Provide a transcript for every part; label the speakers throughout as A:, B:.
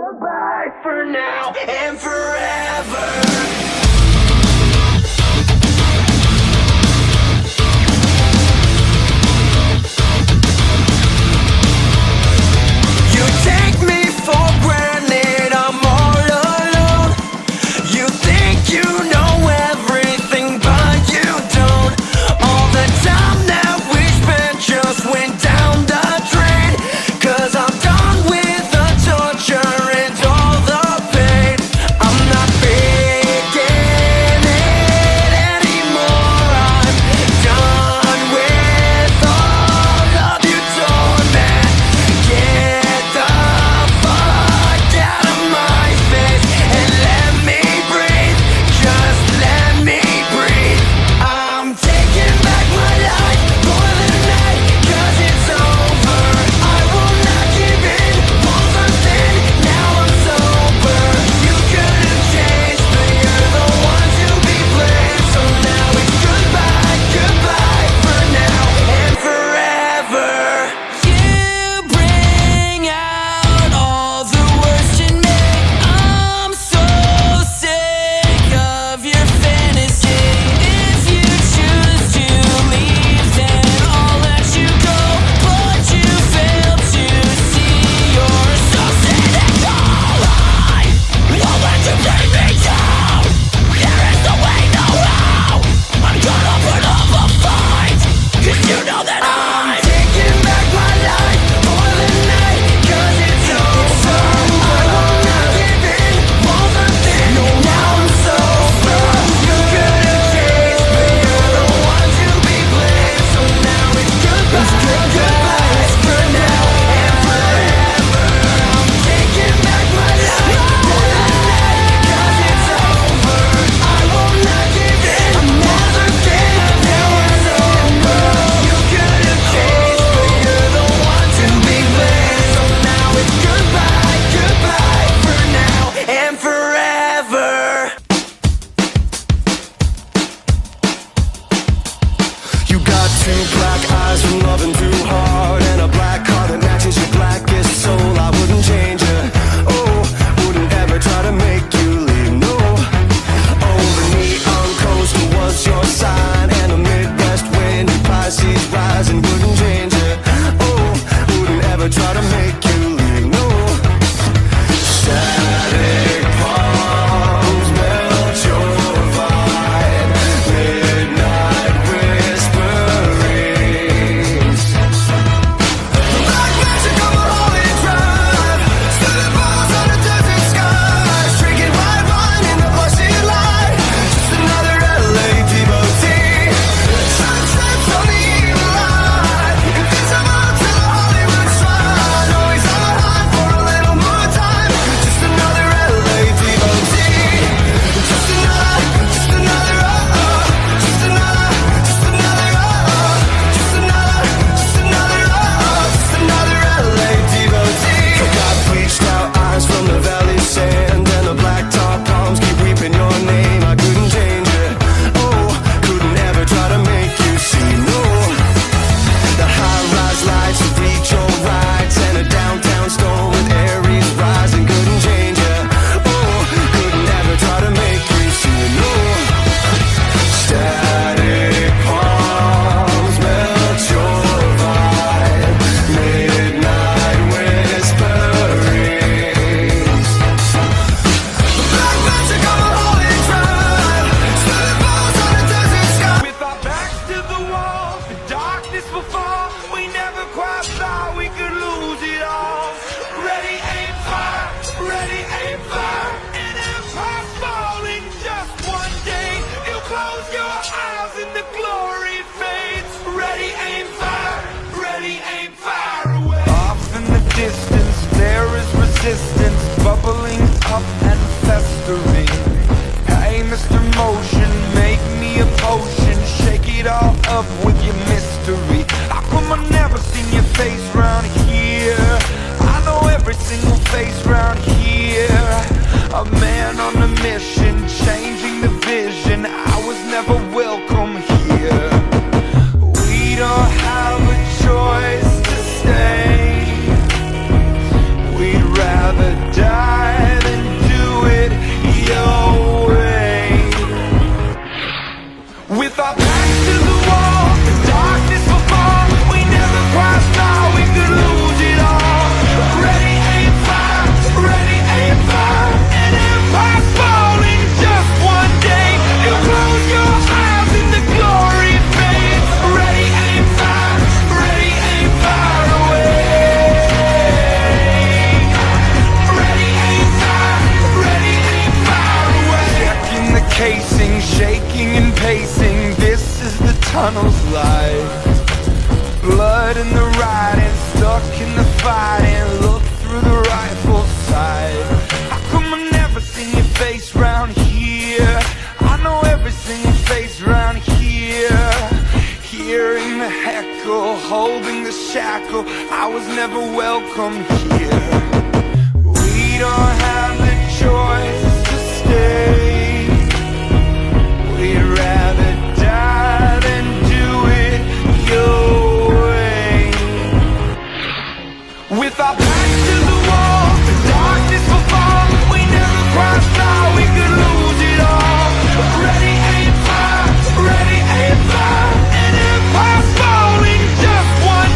A: goodbye for now and forever. You take me for granted, I'm all alone. You think you know everything, but you don't. All the time that we spent just went down the drain. 'Cause I'm done with the torture and all the pain. I'm not faking it anymore. I'm done with all of you torment. Get the fuck out of my face and let me breathe. Just let me breathe. I'm taking back my life for the night, 'cause it's over. I will not give in, walls are thin, now I'm sober. You could have changed, but you're the one to be blamed. So now it's goodbye, goodbye for now and forever. You bring out all the worst in me. I'm so sick of your fantasy. If you choose to leave, then I'll let you go. But you fail to see you're so cynical. I won't let you bring me down. There is no way, no how. I'm gonna put up a fight, 'cause you know that I'm taking back my life for the night, 'cause it's over. I will not give in, walls are thin, now I'm sober. You could have changed, but you're the one to be blamed. So now it's goodbye, goodbye for now and forever. I'm taking back my life for the night, 'cause it's over. I will not give in, walls are thin, now I'm sober. You could have changed, but you're the one to be blamed. So now it's goodbye, goodbye for now and forever.
B: You got two black eyes from loving too hard, and a black car that matches your blackest soul. I wouldn't change you, oh, wouldn't ever try to make you leave, no. Oh, the neon coaster was your sign, and the Midwest wind, Pisces rising, wouldn't change you, oh, wouldn't ever try to make you leave, no. Static palms melt your vibe, midnight whisperings. The black magic of a holy drive, spilling balls on a desert sky, drinking white wine in the bushy light. Just another LA devotee, sunsets on the evil eye, invisible to the Hollywood shrine. Always on the hunt for a little more time. Just another LA devotee, just another, just another, just another, just another, just another, just another, just another LA devotee. Got bleached out eyes from the valley sand, and the black top palms keep weeping your name. I couldn't change it, oh, couldn't ever try to make you see, no. The high-rise lights that reach your rights, and a downtown storm with Aries rising, couldn't change you, oh, couldn't ever try to make you see, no. Static palms melt your vibe, midnight whisperings. The black magic of a holy drive, spilling balls on a desert sky.
C: With our backs to the wall, the darkness will fall. We never quite thought we could lose it all. Ready, aim, fire. Ready, aim, fire. An empire's falling just one day. You close your eyes and the glory fades. Ready, aim, fire. Ready, aim, fire away. Off in the distance, there is resistance bubbling up and festering. Hey, Mr. Motion, make me a potion. Shake it all up with your mystery. How come I never seen your face round here? I know every single face round here. A man on a mission, changing the vision. I was never welcome here. We don't have a choice to stay. We'd rather die tunnel's light. Blood in the riding, stuck in the fighting. Look through the rifle sight. How come I never seen your face round here? I know every single face round here. Hearing the heckle, holding the shackle, I was never welcome here. We don't have the choice to stay. We'd rather die than do it your way. With our backs to the wall, the darkness will fall. We never quite thought we could lose it all. Ready, aim, fire. Ready, aim, fire. An empire's falling just one.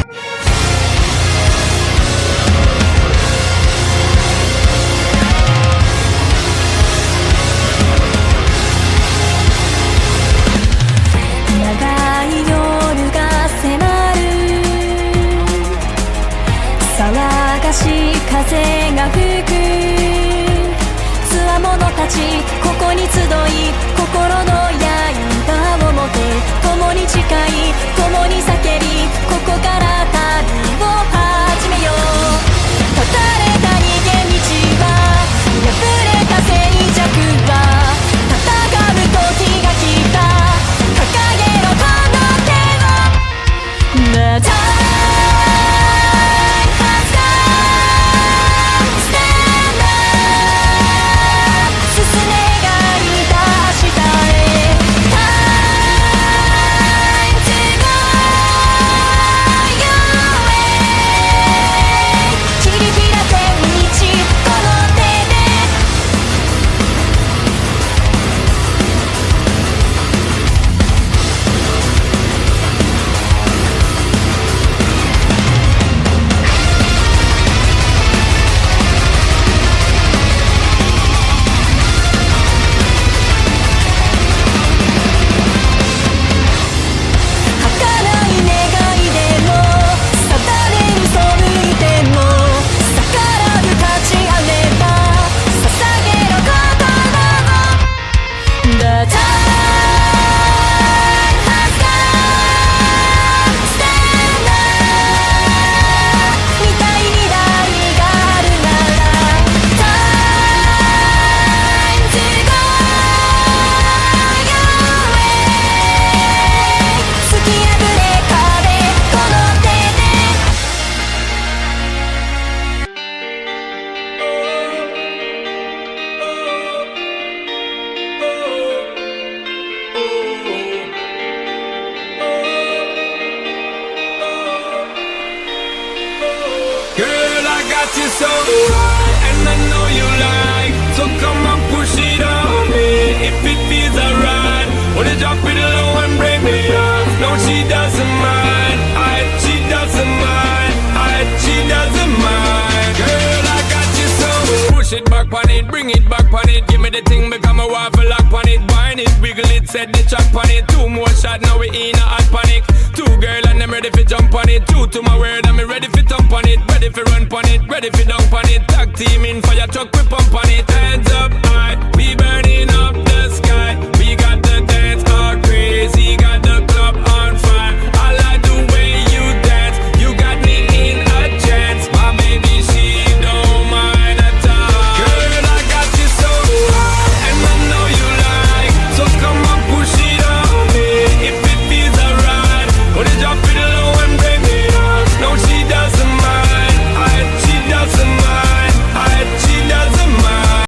D: you so right, and I know you like. So come and push it on me if it feels alright. Wanna drop it low and break me off. No, she doesn't mind. She doesn't mind. She doesn't mind. Girl, I got you so. Push it back on it, bring it back on it. Give me the thing, become a waffle lock on it. Wine it, wiggle it, set the track on it. 2 more shots, now we in a hot panic. 2 girl and I'm ready for jump on it. 2 to my word, I'm ready for thump on it. Ready for run on it, ready for dunk on it. Tag team in fire truck, we pump on it. Hands up high, we burning up the sky. We got the dance all crazy, got the club on fire. I like the way you dance, you got me in a trance. My baby, she don't mind at all. Girl, I got you so high, and I know you like. So come on, push it on me if it feels alright. Wanna drop it low and break me off. No, she doesn't mind. She doesn't mind. She doesn't mind.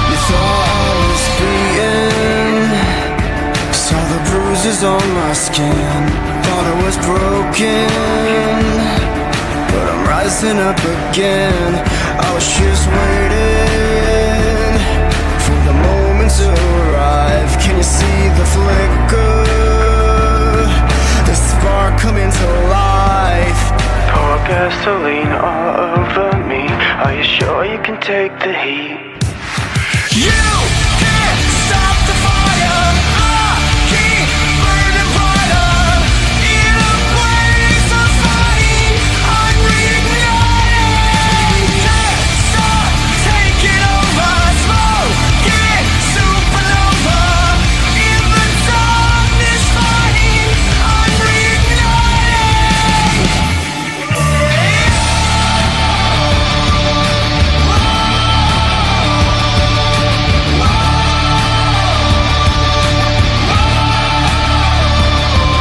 A: You thought I was fleeing, saw the bruises on my skin. Thought I was broken, but I'm rising up again. I was just waiting for the moment to arrive. Can you see the flicker? The spark coming to life. Pour gasoline all over me. can take the heat.
B: You can't stop the fire. I keep burning brighter. In a blaze of fighting, I'm reigniting. Can't stop taking over. Smoking supernova. In the darkness fighting, I'm reigniting.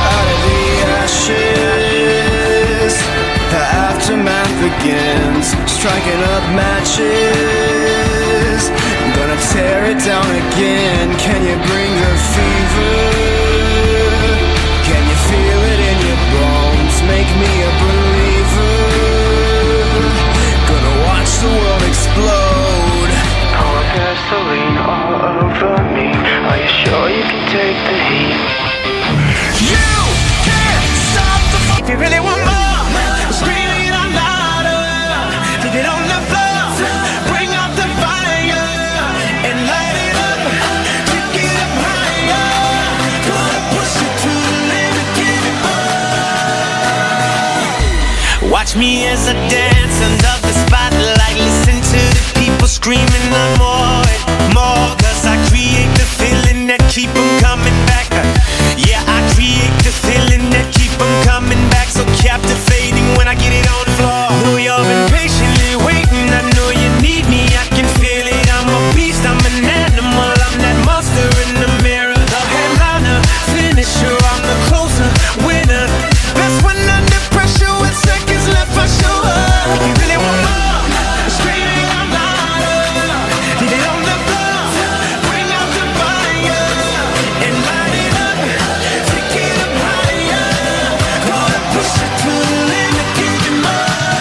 B: Out of the ashes, the aftermath begins. Striking up matches, I'm gonna tear it down again. Can you bring the fever? Can you feel it in your bones? Make me a believer. Gonna watch the world explode.
A: Pour gasoline all over me. Are you sure you can take the heat?
B: You can't stop the fight. If you really want more, scream it out louder. Leave it on the floor. Bring out the fire and light it up. Pick it up higher. Gonna push it to the limit. Give it more.
A: Watch me as I dance under the spotlight. Listen to the people screaming the more and more. Cause I create the feeling that keep them coming back. Yeah, I create the feeling that keep them coming back. So captivating when I get it on the floor. Know you've been patiently waiting. I know you need me. I can feel it. I'm a beast. I'm an animal. I'm that monster in the mirror. The headliner, finisher. I'm the closer, winner. Best when under pressure with seconds left. I show up. If you really want more, scream it out louder. Leave it on the floor. Bring out the fire and light it up. Take it up higher. Gonna push it to the limit. Give it more.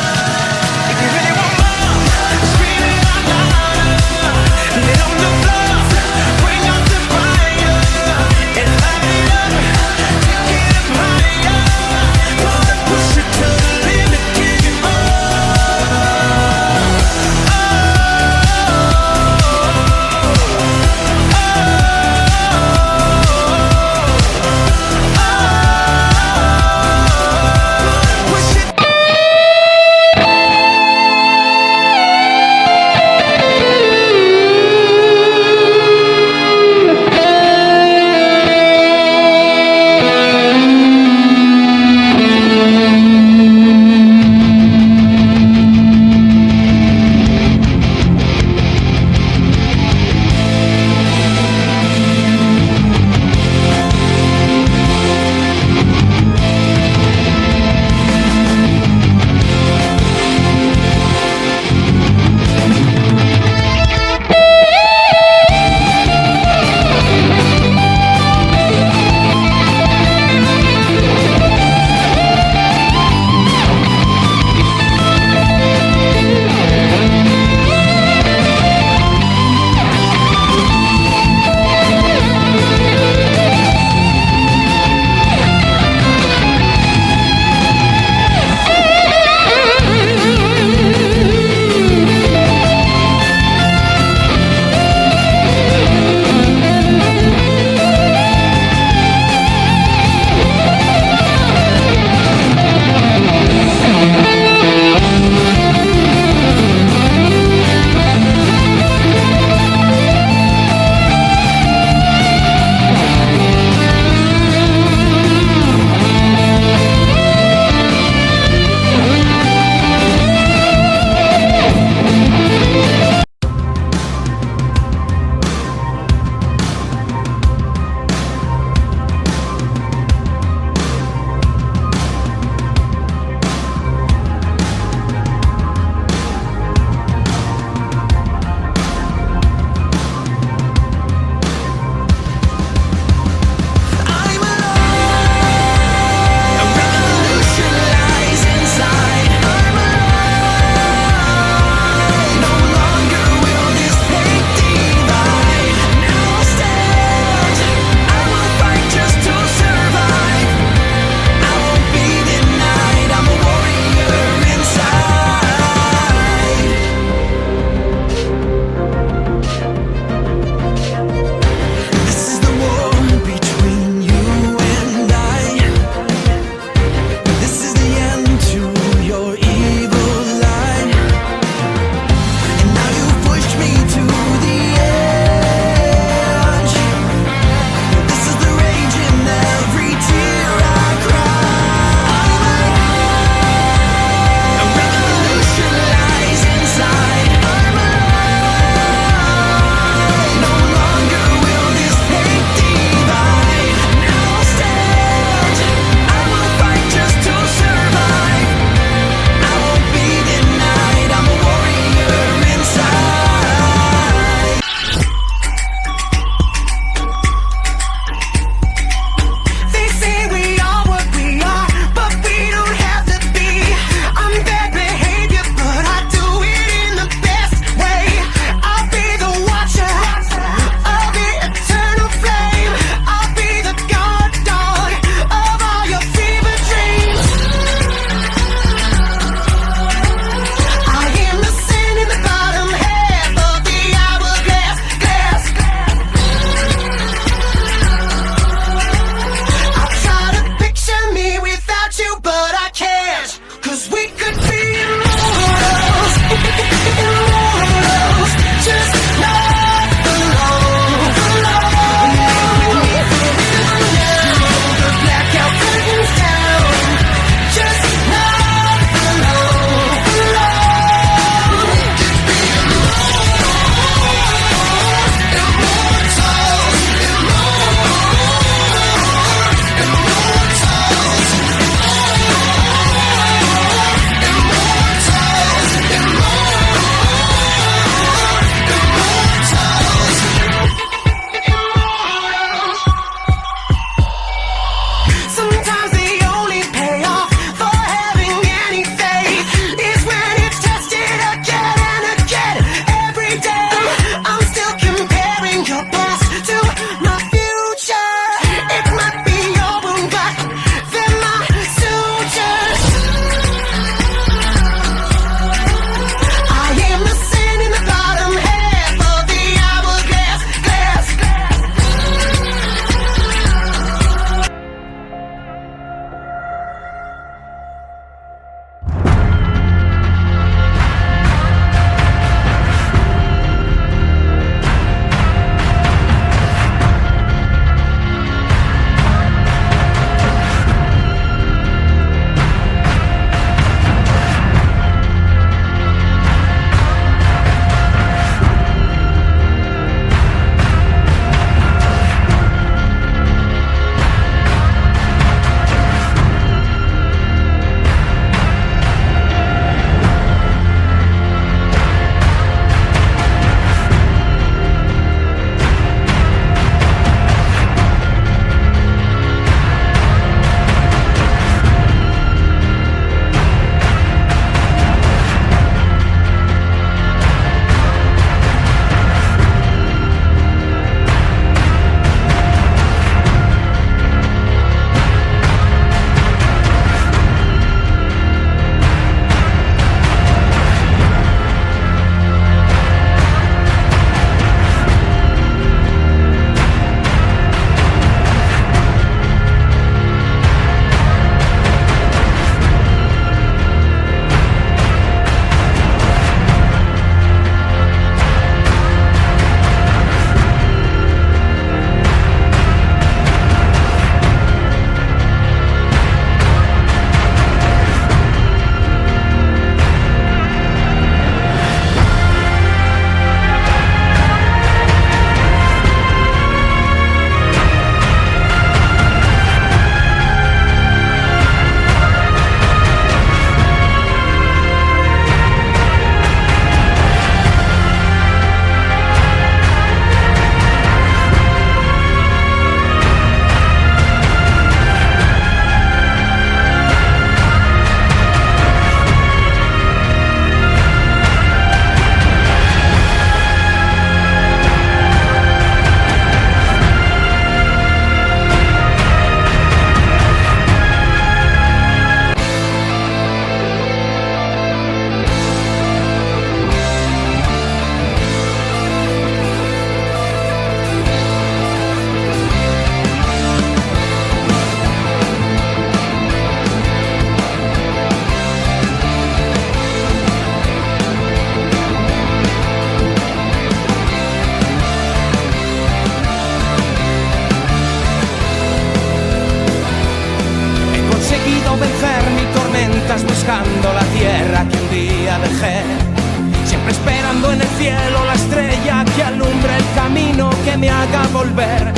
E: buscando en el cielo la estrella que alumbre el camino que me haga volver.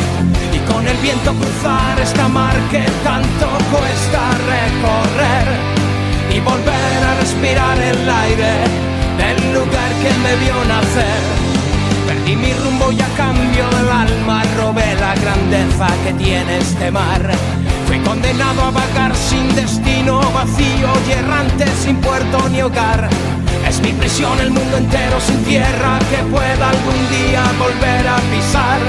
E: Y con el viento cruzar esta mar que tanto cuesta recorrer. Y volver a respirar el aire del lugar que me vio nacer. Perdí mi rumbo y a cambio del alma robé la grandeza que tiene este mar. Fui condenado a vagar sin destino, vacío y errante, sin puerto ni hogar. Es mi prisión el mundo entero sin tierra que pueda algún día volver a pisar.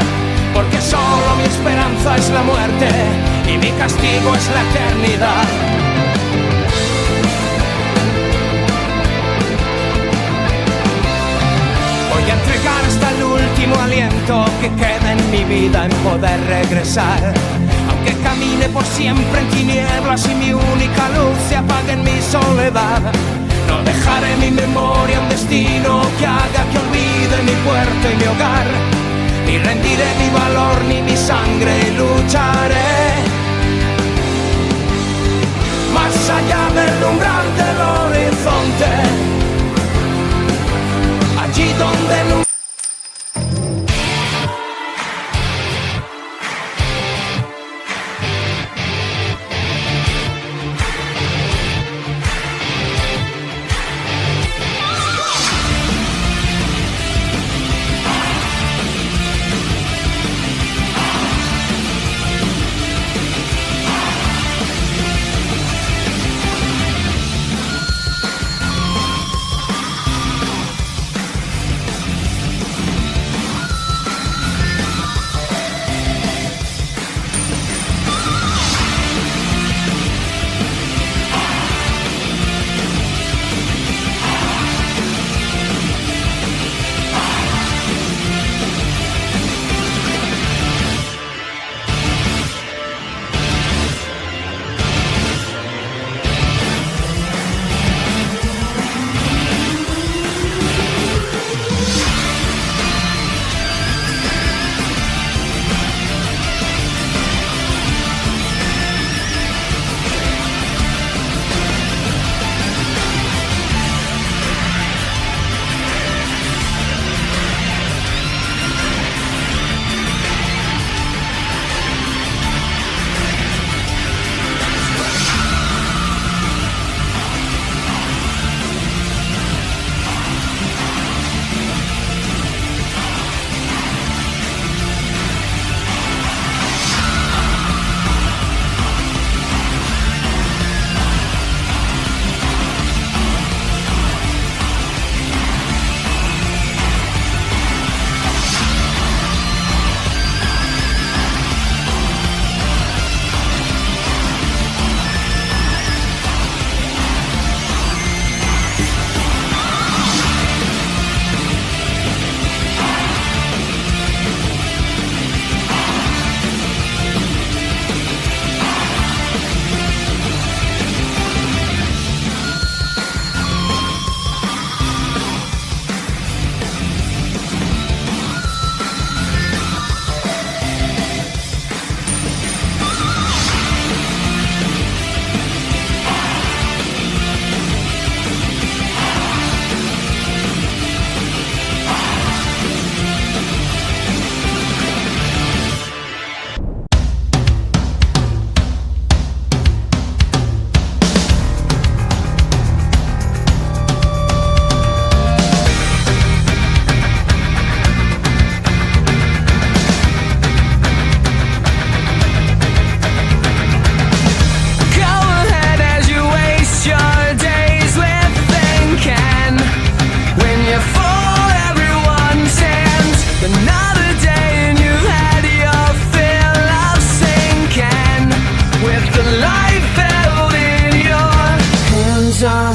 E: Porque solo mi esperanza es la muerte y mi castigo es la eternidad. Voy a entregar hasta el último aliento que queda en mi vida en poder regresar. Aunque camine por siempre en tinieblas y mi única luz se apague en mi soledad. No dejaré mi memoria un destino que haga que olvide mi puerto y mi hogar. Ni rendiré mi valor ni mi sangre y lucharé más allá del umbral del horizonte. Allí donde nunca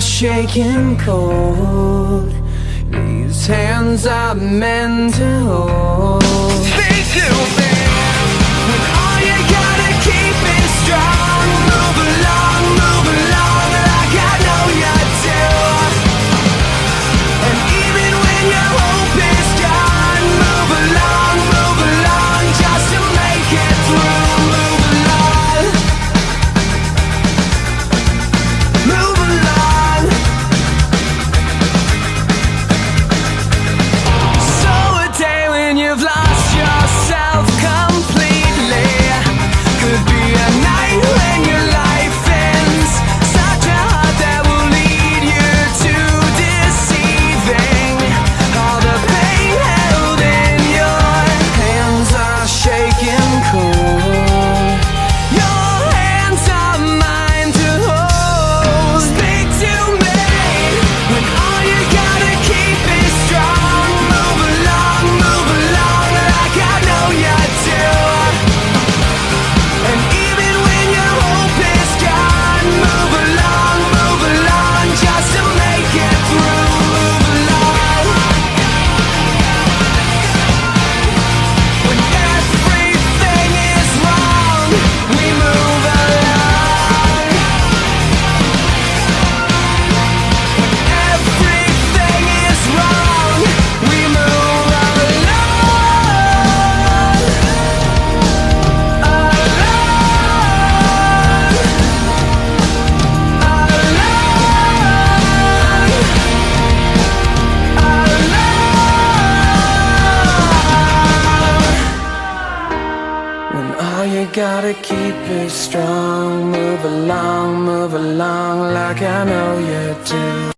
B: shaking cold. These hands are meant to hold. Think too bad when all you gotta keep is strong. Move along like I know you do. And even when your hope is gone, move along just to make it through. Move along.
A: keep it strong. Move along like I know you do.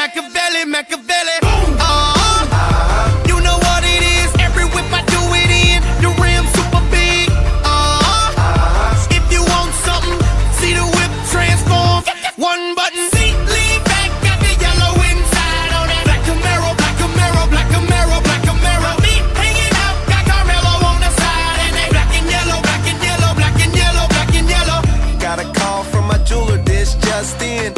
B: Machiavelli, Machiavelli. You know what it is. Every whip I do it in. The rim super big. If you want something, see the whip transform. One button. See, lean back, got the yellow inside on that. Black Camaro, Black Camaro, Black Camaro, Black Camaro. Me hanging out, got Carmelo on the side, and they black and yellow, black and yellow, black and yellow, black and yellow.
A: Got a call from my jeweler, this just in.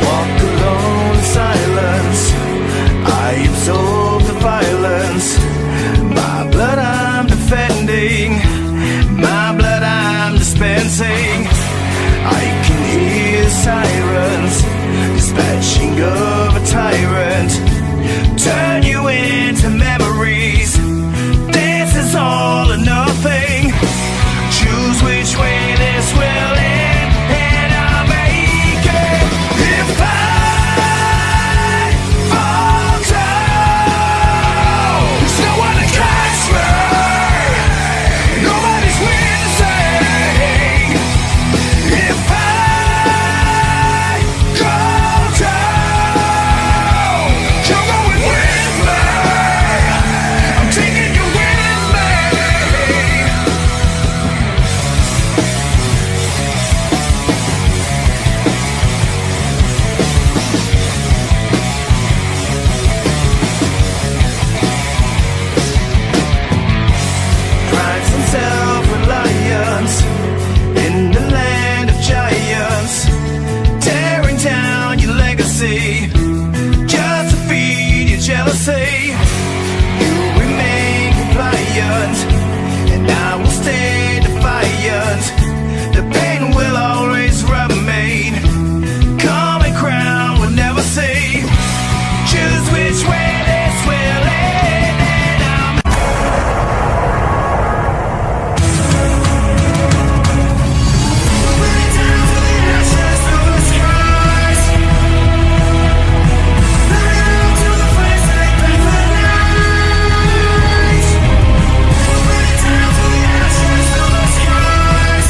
E: Walk alone in silence. I absorb the violence. My blood I'm defending. My blood I'm dispensing. I can hear sirens, dispatching of a tyrant. Turn you into memories. This is all or nothing. Choose which way this will end, and I'll make it. If I fall down, there's no one to catch me. Nobody's witnessing. If I go down, you're going with me. I'm taking you with me. Pride and self-reliance in the land of giants, tearing down your legacy just to feed your jealousy. You remain compliant, and I will stay defiant. The pain will always remain. Common crown will never see. Choose which way this will end, and I'm burning down to the ashes of the skies. Burning out to the flames that burn the night. Burning down to the ashes of the skies.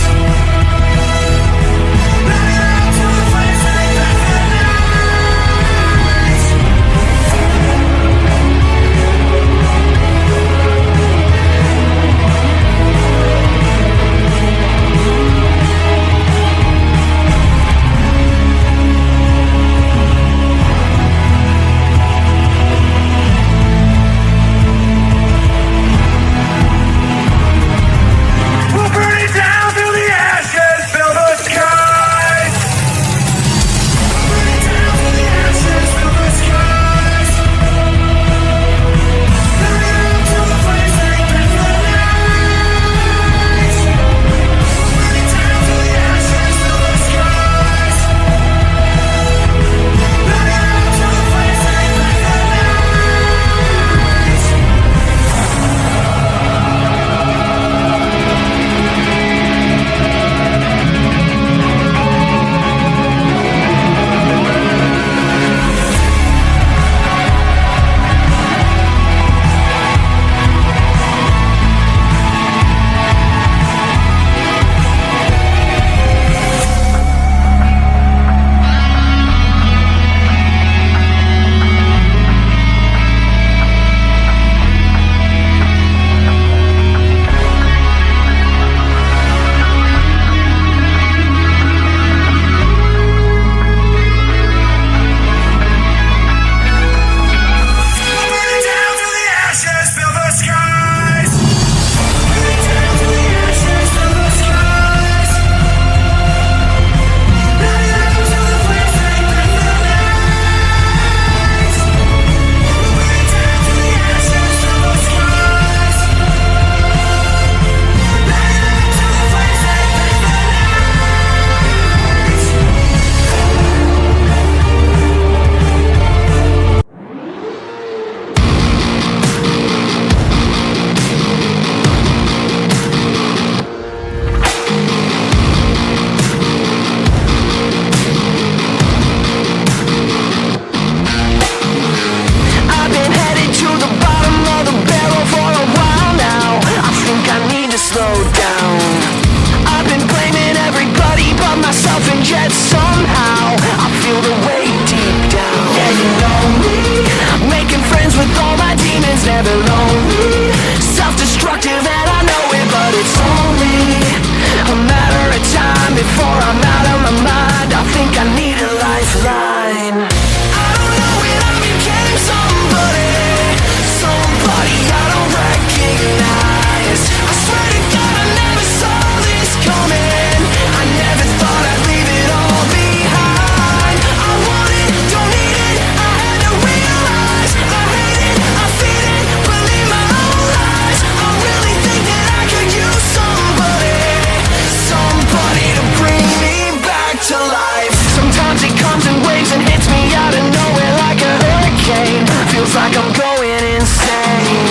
A: like I'm going insane.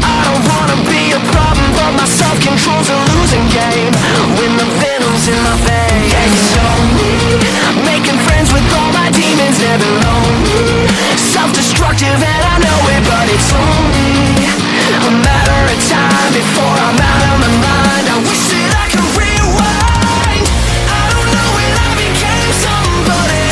A: I don't wanna be a problem, but my self-control's a losing game when the venom's in my veins. Yeah, you know me, making friends with all my demons, never lonely, self-destructive and I know it, but it's only a matter of time before I'm out of my mind. I wish that I could rewind. I don't know when I became somebody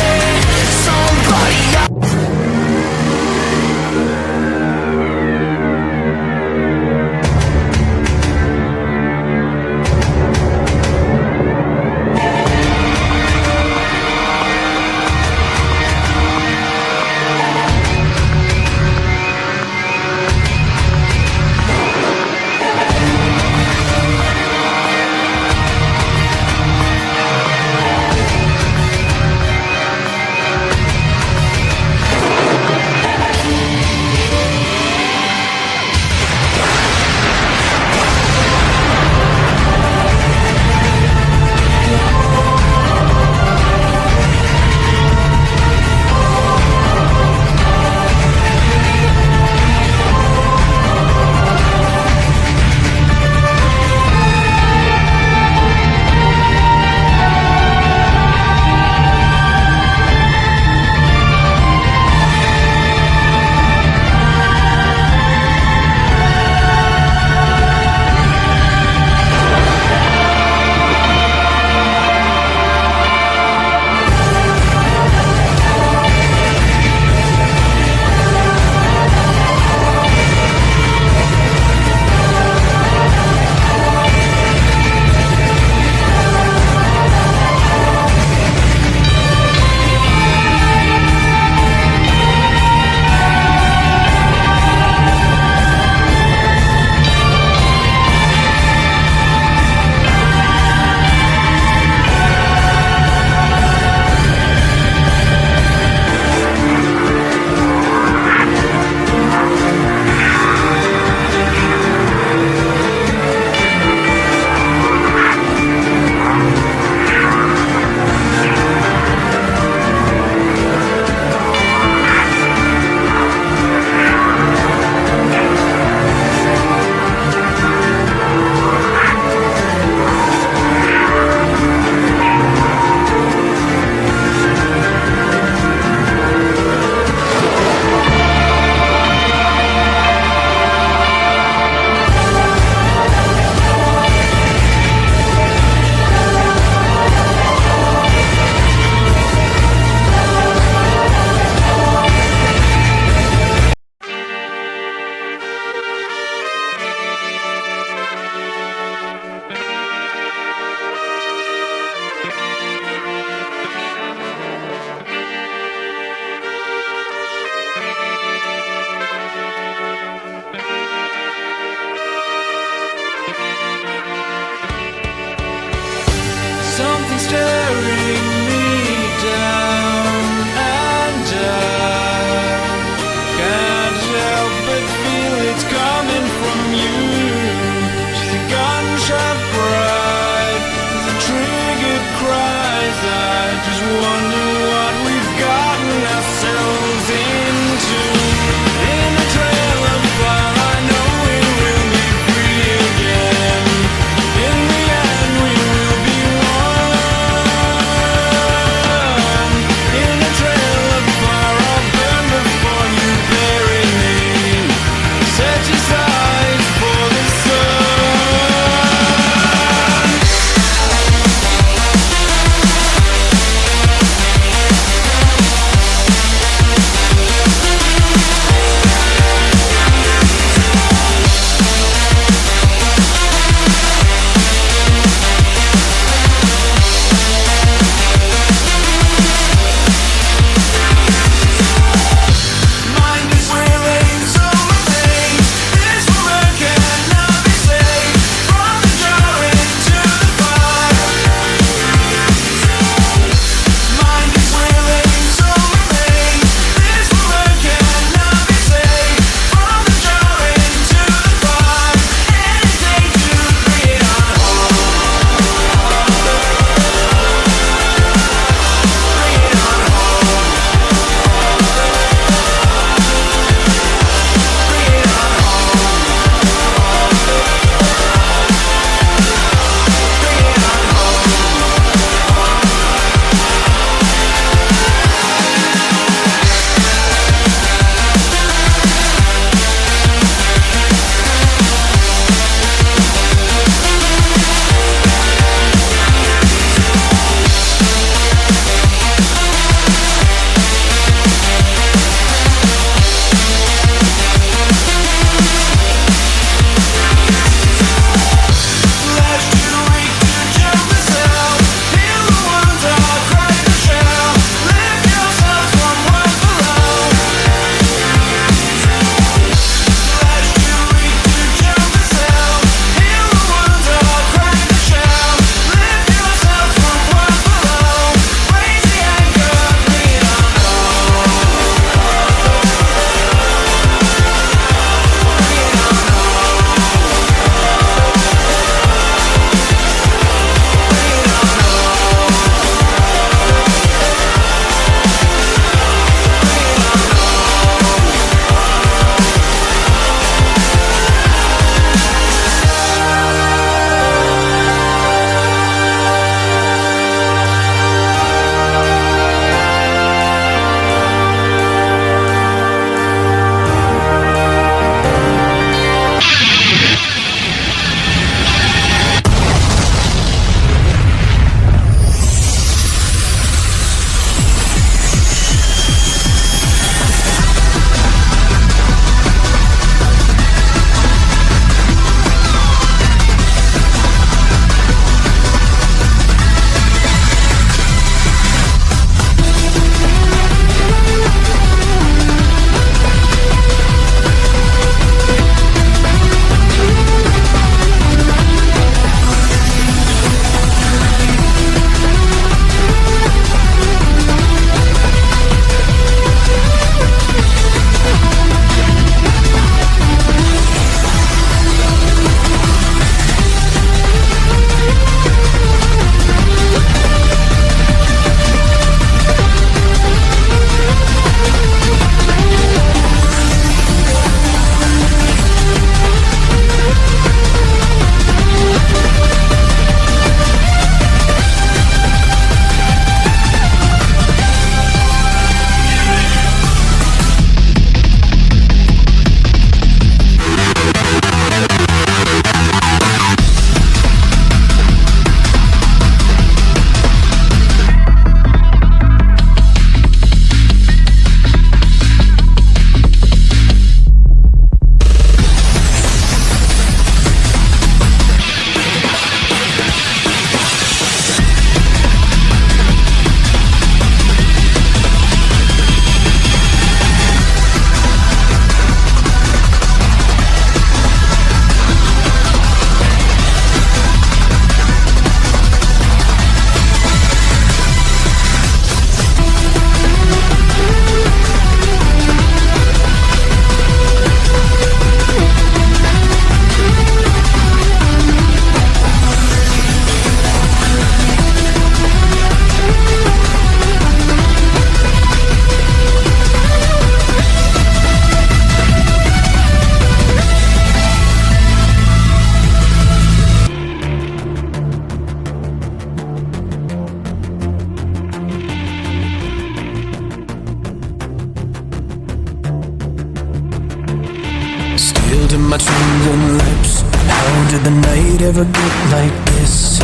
A: Sealed in my trembling lips. How did the night ever get like this?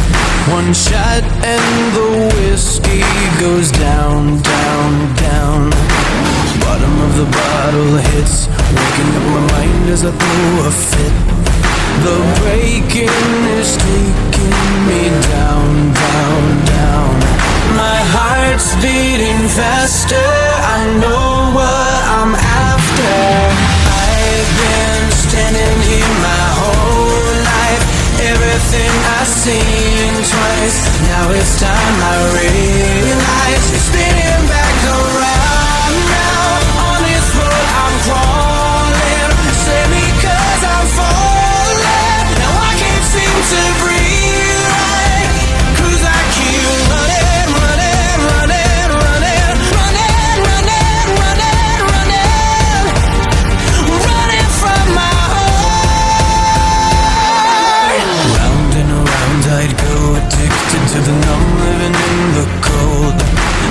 A: One shot and the whiskey goes down, down, down. Bottom of the bottle hits, waking up my mind as I throw a fit. The breaking is taking me down, down, down. My heart's beating faster, I know what I'm after. I've been standing here my whole life, everything I've seen twice. Now it's time I realize it's spinning back around now. On this road I'm crawling, save me 'cause I'm falling. Now I can't seem to breathe right, 'cause I keep running, running, running, running, running, running, running, running, running from my heart. Round and around I'd go, addicted to the numb, living in the cold.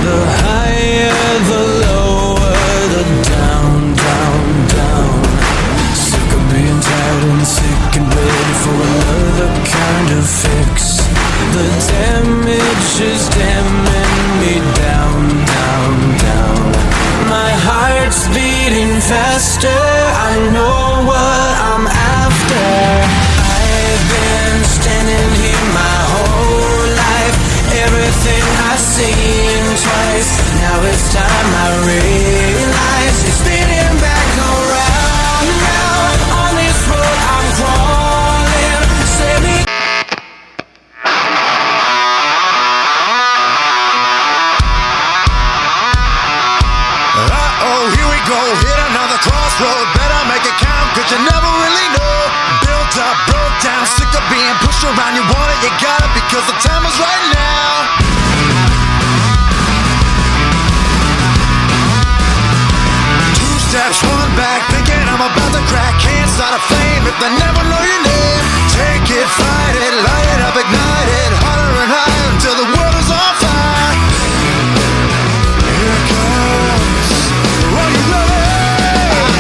A: The higher, the lower, the down, down, down. Sick of being tired and sick and ready for another kind of fix. The damage is damning me down, down, down. My heart's beating faster, I know what I'm after. I've been standing here my whole life, everything I've seen twice. Now it's time I realize it's spinning back around now. On this road I'm crawling, save me.
B: Uh-oh, here we go, hit another crossroad. Better make it count, 'cause you never really know. Built up, broke down, sick of being pushed around. You want it, you got it, because the time is right now. Two steps, one back, thinking I'm about to crack. Can't start a flame if they never know your name. Take it, fight it, light it up, ignite it. Harder and higher until the world is on fire. Here it comes. Are you ready?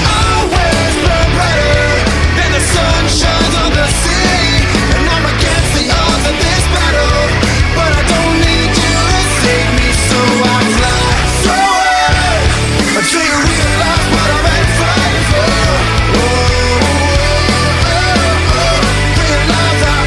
B: I always burn brighter than the sun shines on the sea. And I'm against the odds of this battle, but I don't need you to save me, so I fly away until you realize what I've been fighting for. Oh, oh, oh, oh. Realize I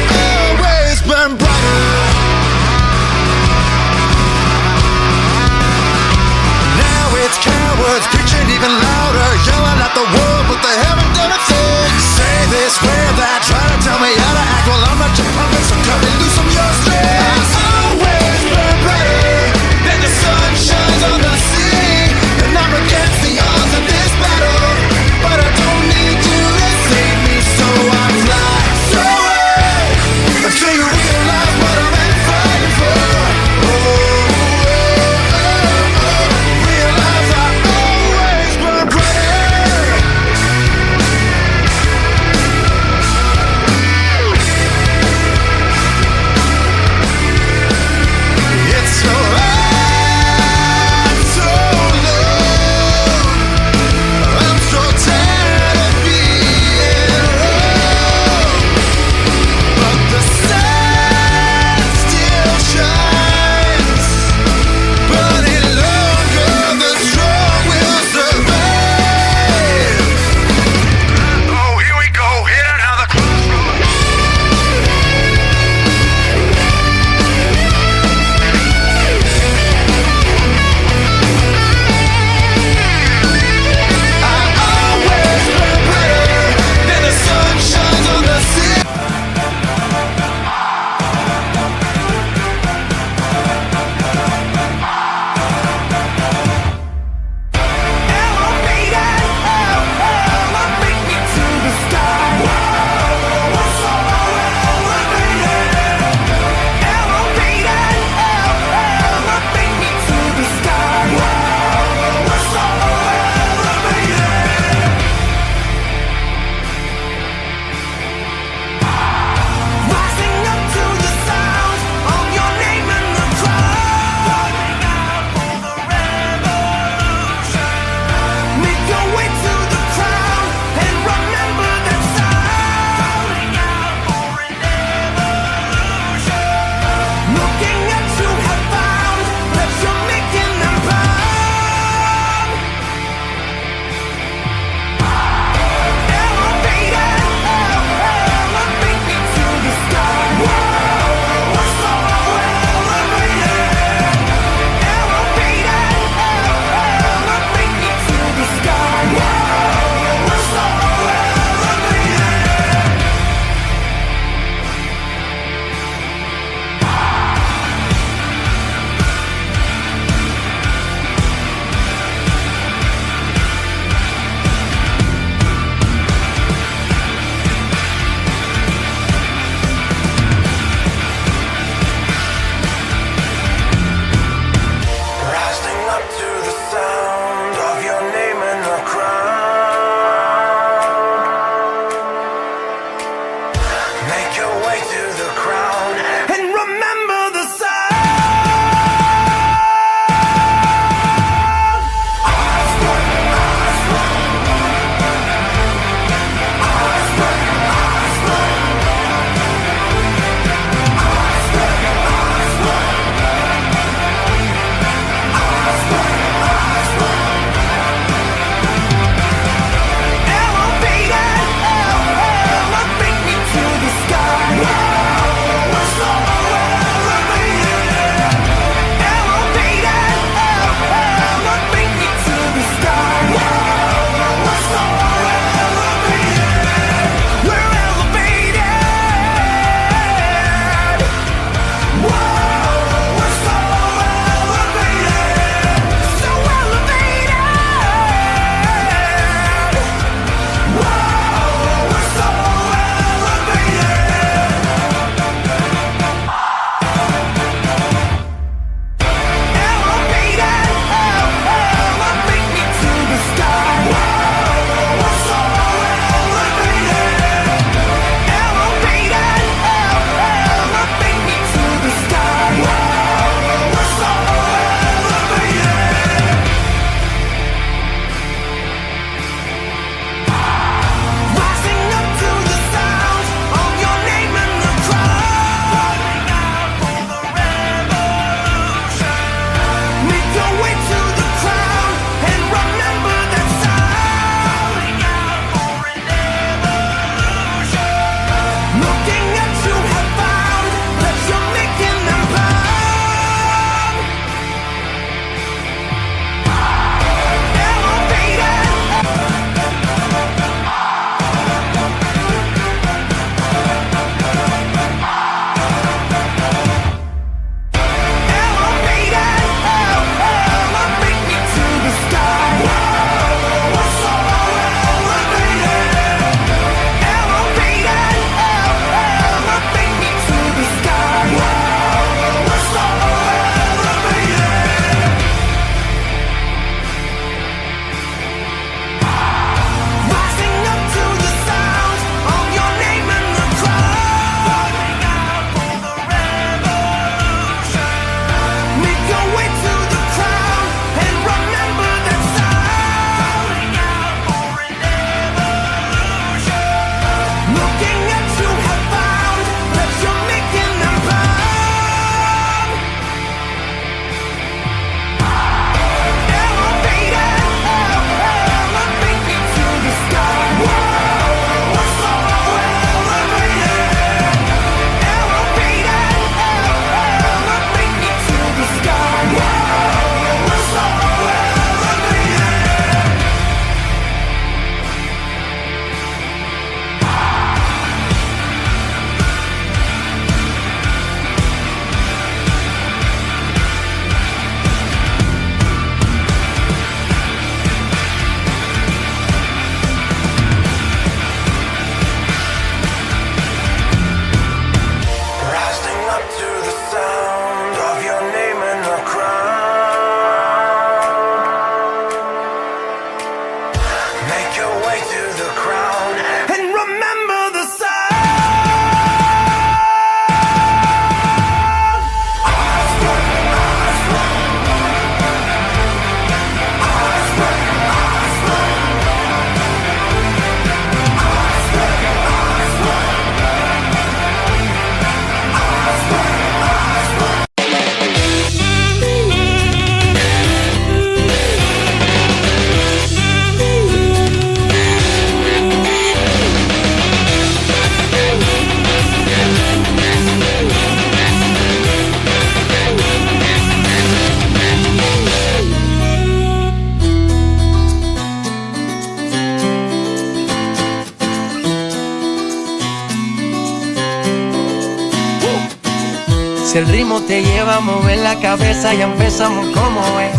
A: Si el ritmo te lleva a mover la cabeza, ya empezamos como es.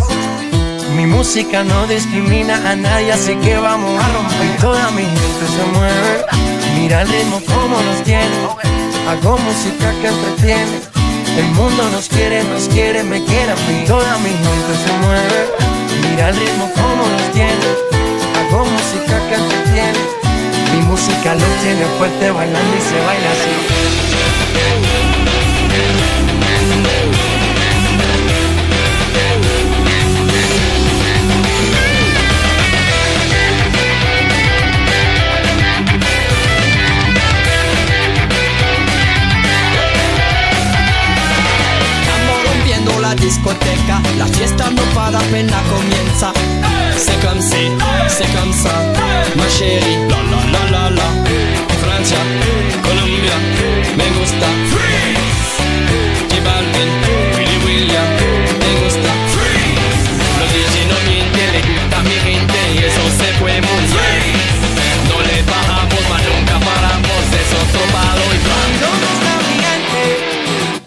A: Mi música no discrimina a nadie, así que vamos a romper. Y toda mi gente se mueve, mira el ritmo como nos tiene. Hago música que entretiene. El mundo nos quiere, me quiere a mí. Toda mi gente se mueve, mira el ritmo como nos tiene. Hago música que entretiene. Mi música lo tiene fuerte bailando y se baila así.
F: La discoteca, la fiesta no para, apenas comienza. C'est comme si, c'est comme ça, ma chérie. La la la la la. Francia, Colombia, me gusta. Freeze. J Balvin, Willy William, me gusta. Freeze. Los DJ no mienten, le gusta a mi gente y eso se fue muy bien. No le bajamos, mas nunca paramos, es otro palo y plan.
A: ¿Dónde está mi gente?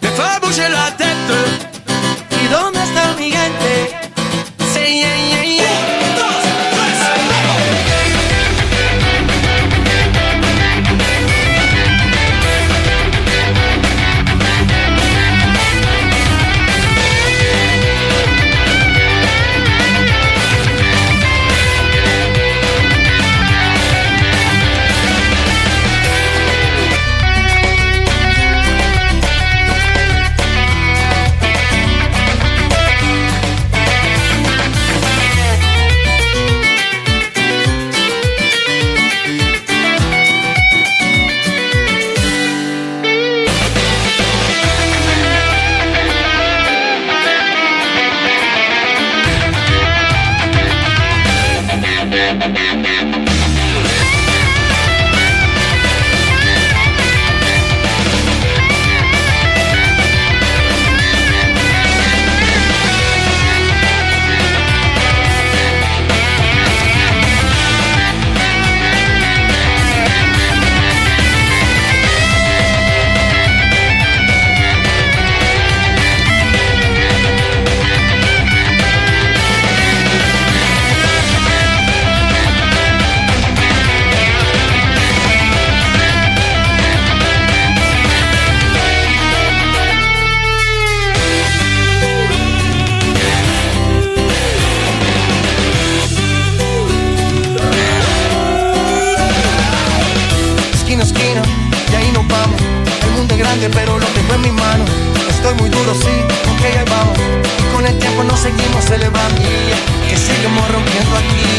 F: Me fait bouger la tête.
A: ¿Dónde está mi gente? Sí, yeah, yeah, yeah. Pero lo tengo en mi mano. Estoy muy duro, sí, ok, ahí vamos. Y con el tiempo nos seguimos elevando. Que seguimos rompiendo aquí.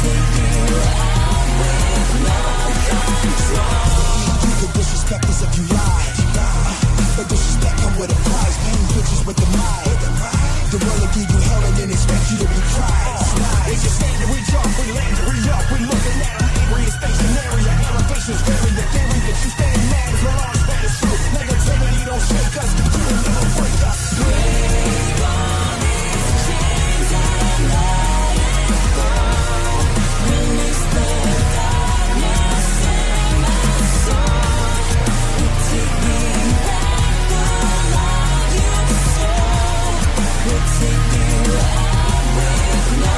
B: You can disrespect us if you lie, but disrespect come with a price. Pain bitches with the mind. The world will give you hell and then expect you to be tried. It's your standard, we jump, we land, we up, we looking at them angry. It's stationary, your elevation's very. The theory that you stand mad is what ours that is true. Negativity don't shake us, you will never break us. Break on these chains and let it go. Release the darkness in my soul. We're taking back the love you stole. We'll take you out with no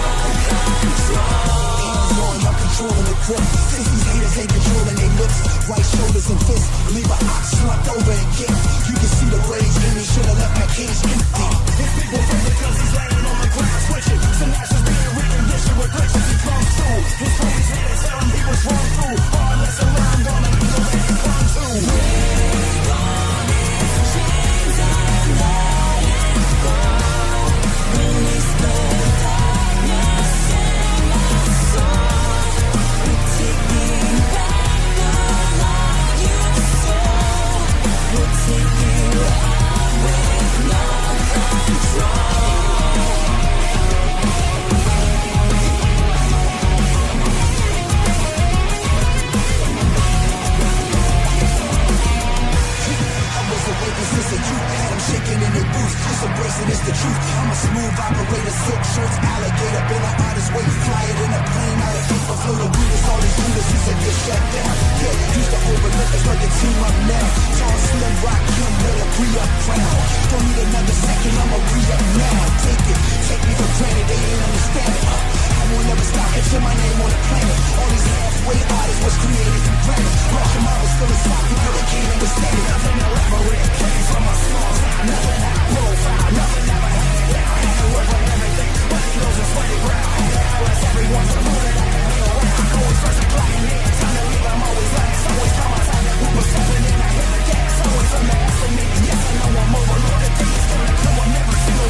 B: control. Hands on, I'm controlling the grip. Since these haters ain't controlling their lips, right shoulders and fists, leave a ox slumped over and get. You can see the rage in me, should've left my cage empty. His people afraid because he's laying on the ground switching. Sinattra's being reconditioned with glitches, he comes through. His homies had to tell him he was wrong through. Hard lesson learned on him, so that he come to. Break on these chains and let it go. Release the darkness in my soul. We're taking back the love you stole. We'll take you out with no control. I was awakened since a youth, had him shaking in the booth, just embracing it's the truth. I'm a smooth operator, silk shirts, alligator, been an artist, way flyer than a plane out of paper, flow the Buddhist, all these Buddhists, he said get shut down. Yeah, used to overlook us, like a team up now. Tall, slim, rock, Kim, Miller, pre-up crown. Don't need another second, I'ma re-up now. Take me for granted, they ain't understand it. I won't never stop until my name on the planet. All these halfway artists was created from granted. Martial marbles philosophical, they can't understand it. Nothing elaborate, came from a small town. Nothing out of profile, nothing ever handed down. Had to work on everything, money goes and sweaty brown. Had to ask everyone to move it, I can hang around. Always first and clocking in, time to leave, I'm always last. Always come outside that group of seven and I hit the gas. Always underestimated, yes I know I'm overloaded. Things gonna come, I'll never see no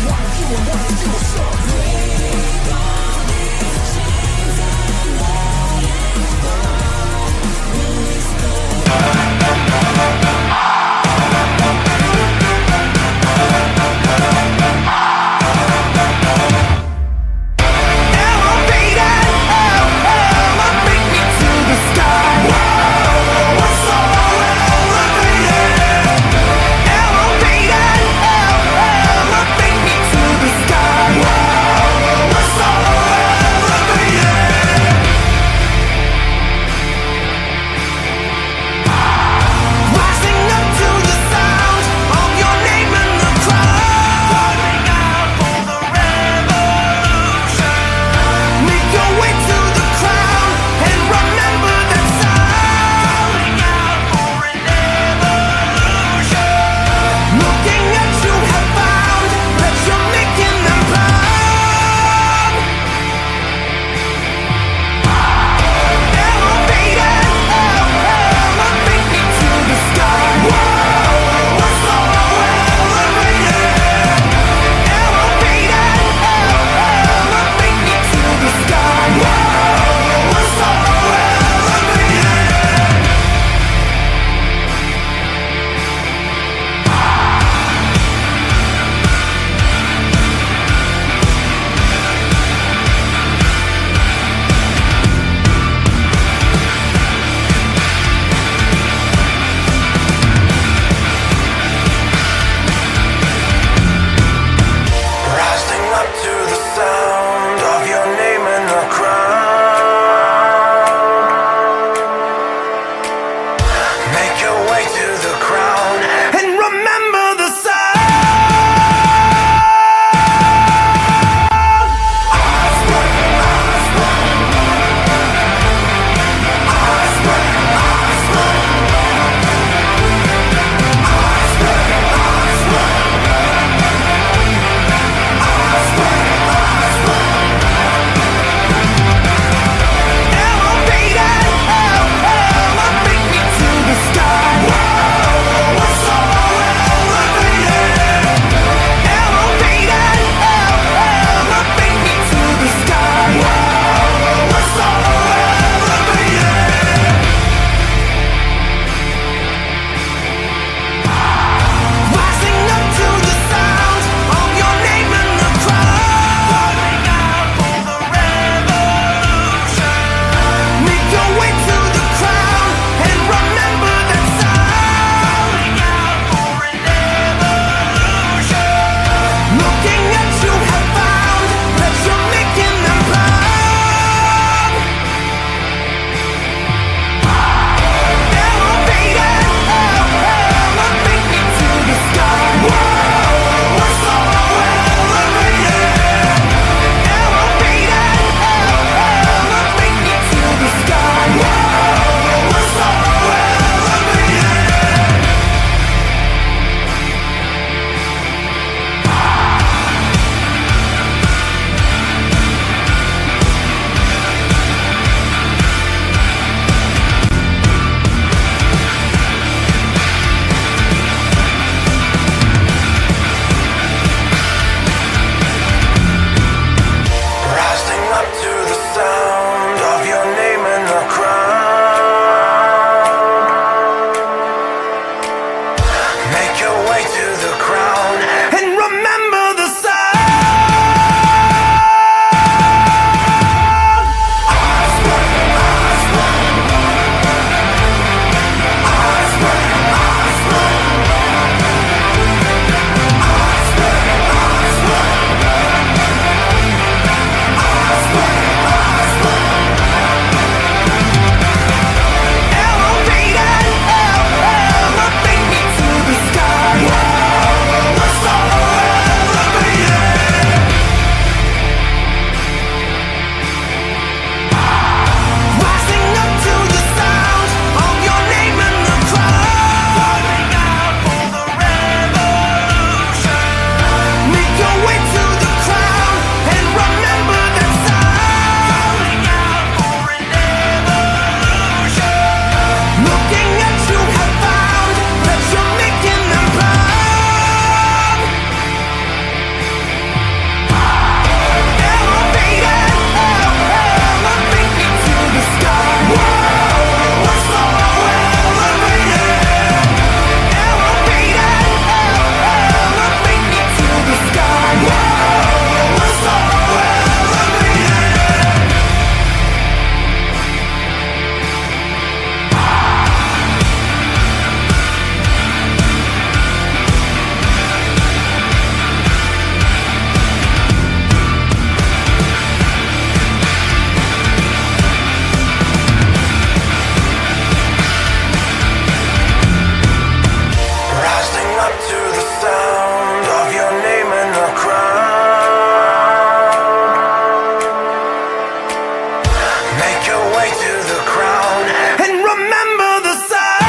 A: Make your way to the crown and remember the sound.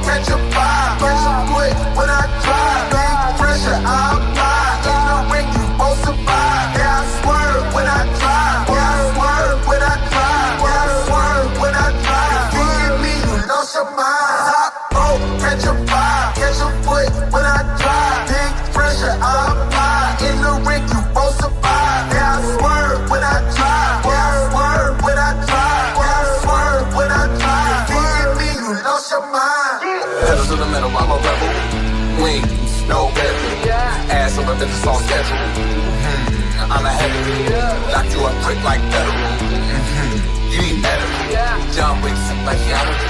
B: Catch a fire, catch a foot when I drive. Big pressure, I apply. In the ring, you both survive. Yeah, I swerve when I drive. Yeah, I swerve when I drive. Yeah, I swerve when I drive. If you hit me, you lost your mind. Top rope, catch a fire, catch a foot when I drive. Big pressure, I apply. In the ring, you both survive. Yeah, I swerve when I drive. Yeah, I swerve when I drive. Yeah, I swerve when I drive. If you hit me, you lost your mind.
G: Pedal to the metal, I'm a rebel. Wings, no bezel. Ass on the business on schedule. I'm a heavy. Lock you up quick like federal. You need better. John Wick sick like Yota.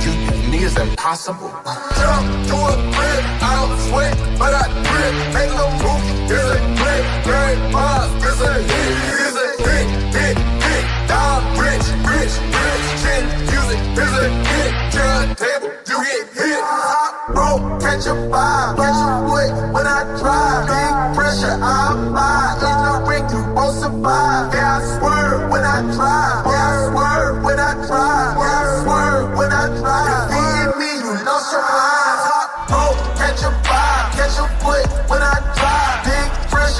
G: You me is impossible.
B: Jump to a grip, I don't sweat, but I grip. Make no move, there's a grip. Great boss, there's a hit. There's a hit, hit, hit. Dog rich, rich, rich. Chin music, there's a hit. Turntable, you get hit. Hot rope, catch a vibe, catch a foot when I drive. Big pressure, I apply. In the ring, you both survive. Yeah, I swerve when I drive. Yeah, I swerve when I drive. Yeah, I swerve when I drive. If you hit me, you lost your mind. Hot rope, catch a vibe, catch a foot when I drive. Big pressure.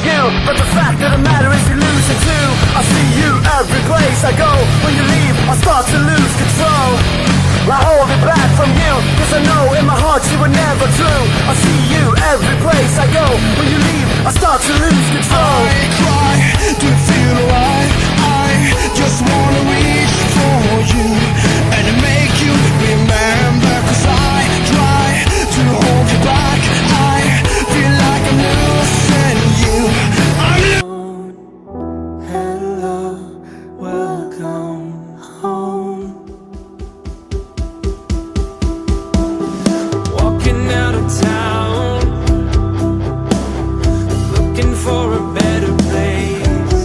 B: you, but the fact of the matter is you lose it too. I see you every place I go. When you leave, I start to lose control. I hold it back from you, cause I know in my heart you were never true. I see you every place I go. When you leave, I start to lose control. I cry, do you feel alright? I just wanna reach for you and make you remember, cause I try to hold you back. I feel like I'm losing you.
A: Hello, welcome home. Walking out of town, looking for a better place.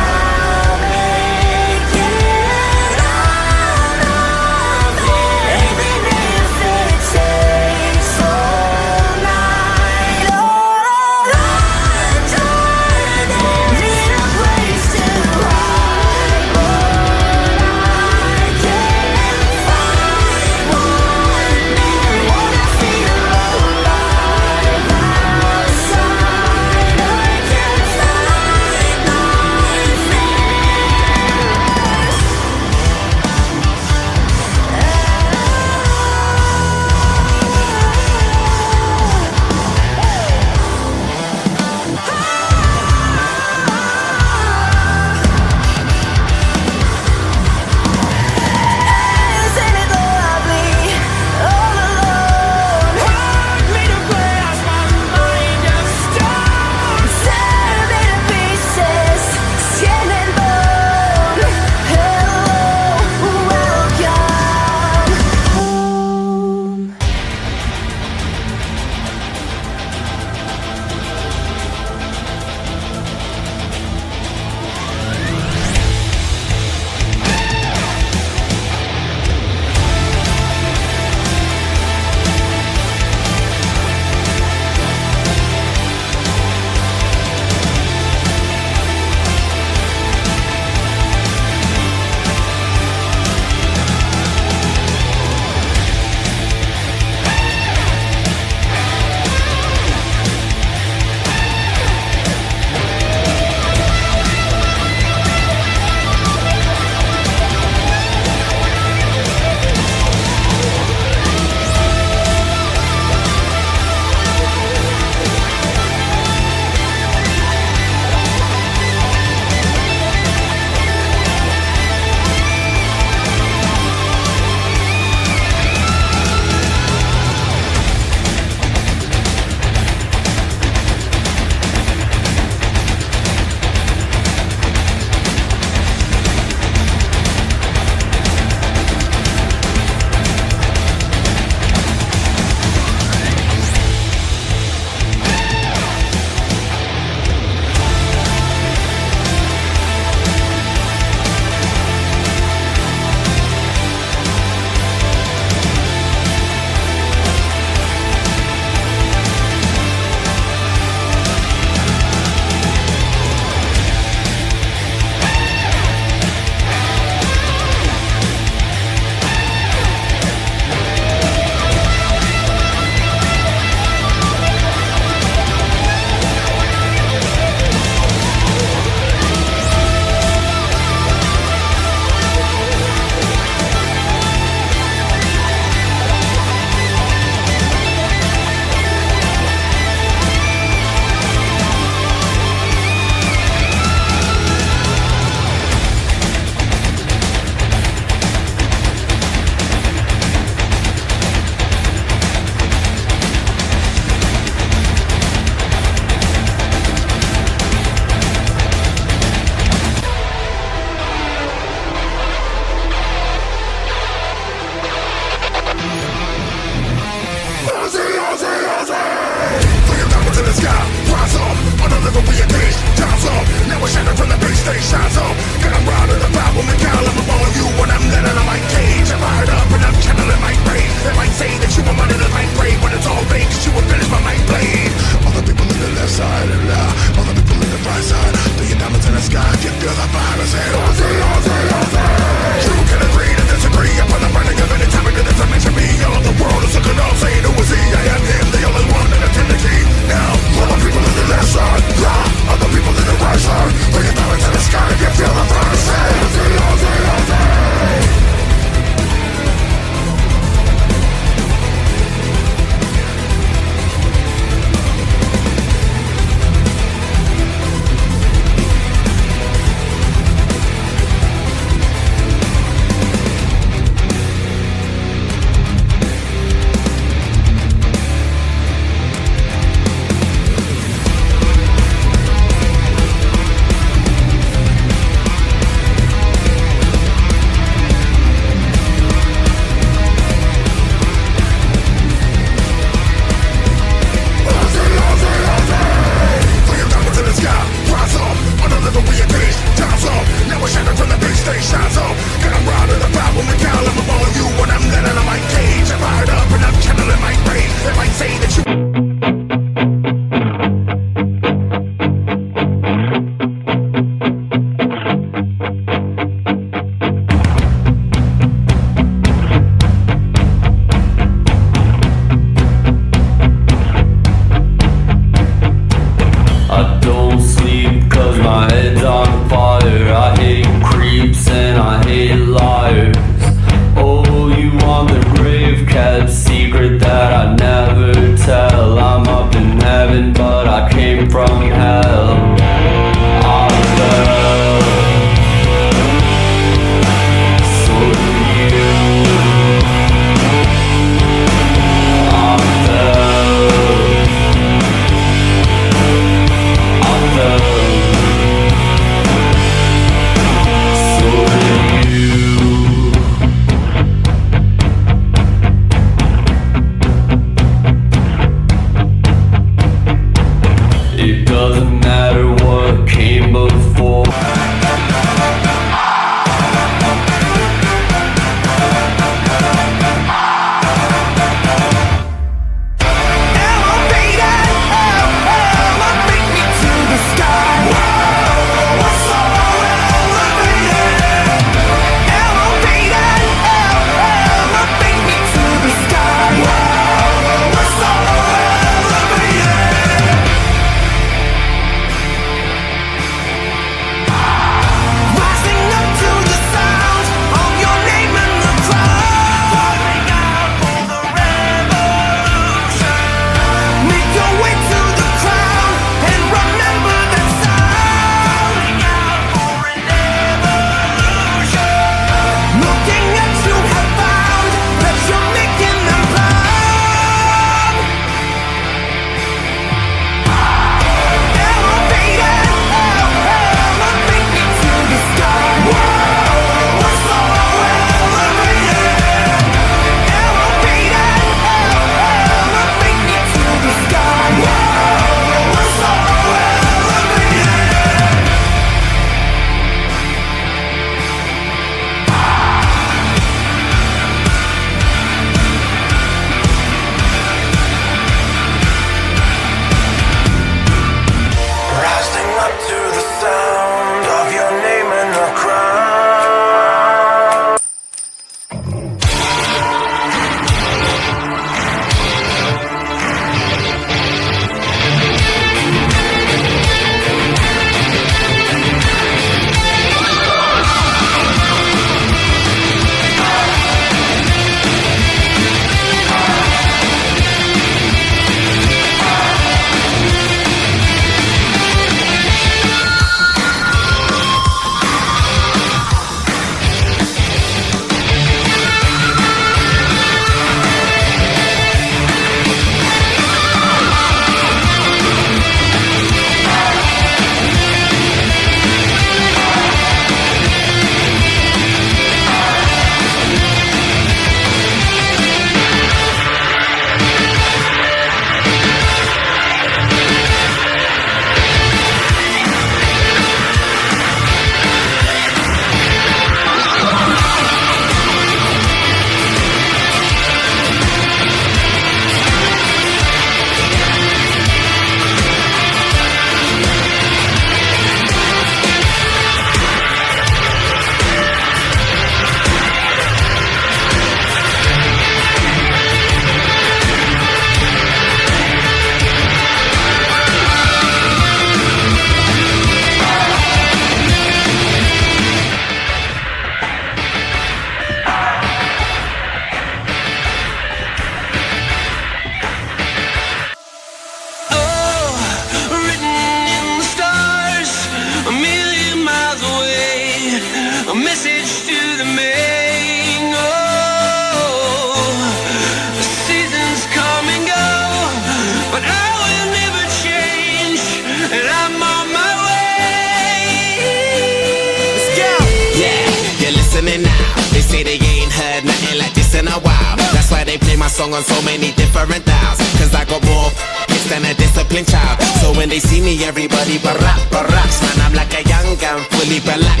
H: say they ain't heard nothing like this in a while. That's why they play my song on so many different dials. Cause I got more hits than a disciplined child. So when they see me, everybody barracks. Man, I'm like a young gun, fully barack.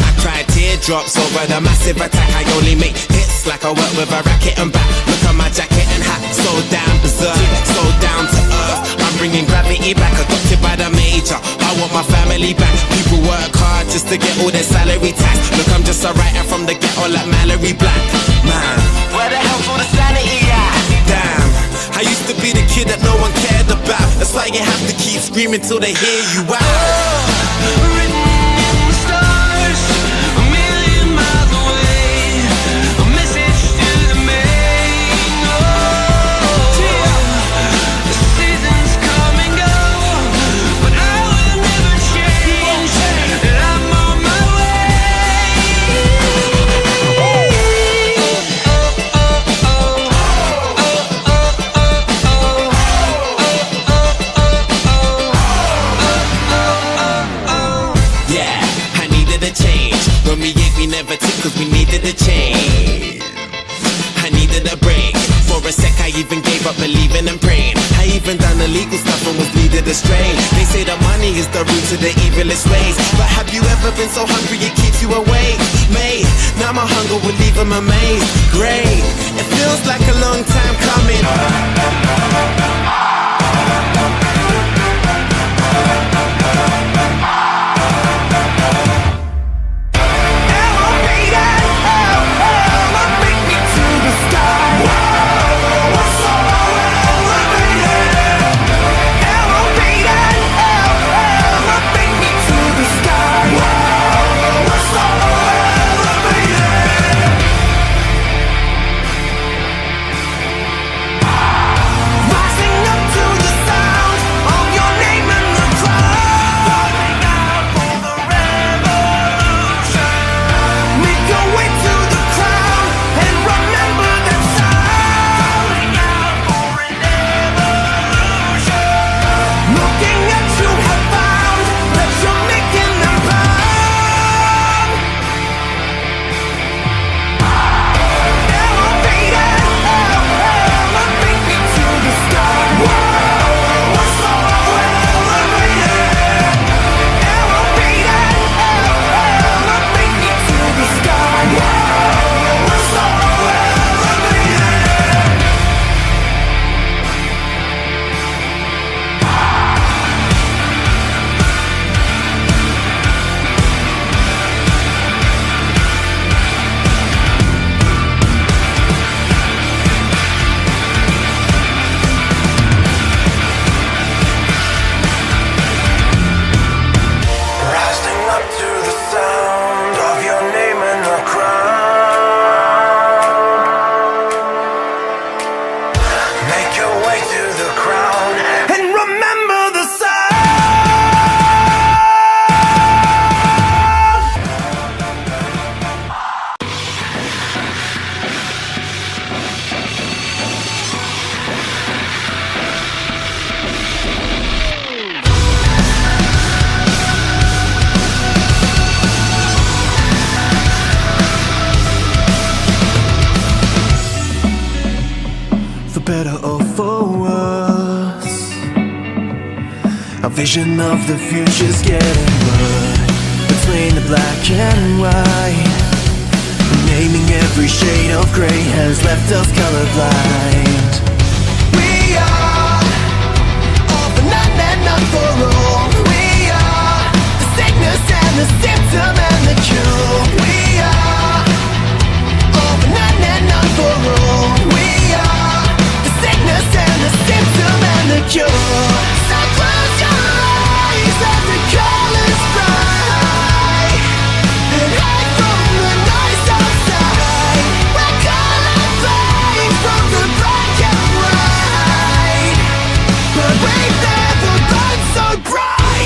H: I cry teardrops over the massive attack. I only make hits like I work with a racket and back. Look at my jacket and hat, so damn berserk, so down to earth. I'm bringing gravity back, adopted by the major. I want my family back. People work hard just to get all their salary tax. Look, I'm just a writer from the ghetto like Mallory Black. Man,
A: Where the hell's all the sanity at?
H: damn, I used to be the kid that no one cared about. That's why you have to keep screaming till they hear you out. When we ate, we never took cause we needed a change. I needed a break. For a sec I even gave up believing and praying. I even done illegal stuff and was leaded astray. They say that money is the root to the evilest ways. But have you ever been so hungry it keeps you awake? Mate, now my hunger will leave them amazed. Great, it feels like a long time coming.
B: better or for worse. Our vision of the future's getting blurred between the black and white. Naming every shade of grey has left us colorblind. We are all for none and none for all. We are the sickness and the symptom and the cure. We are all for none and none for all. We are the sickness and the symptom and the cure. So close your eyes, let the colors bright, and hide from the noise outside. We're colorblind from the black and white, but we've never been so bright.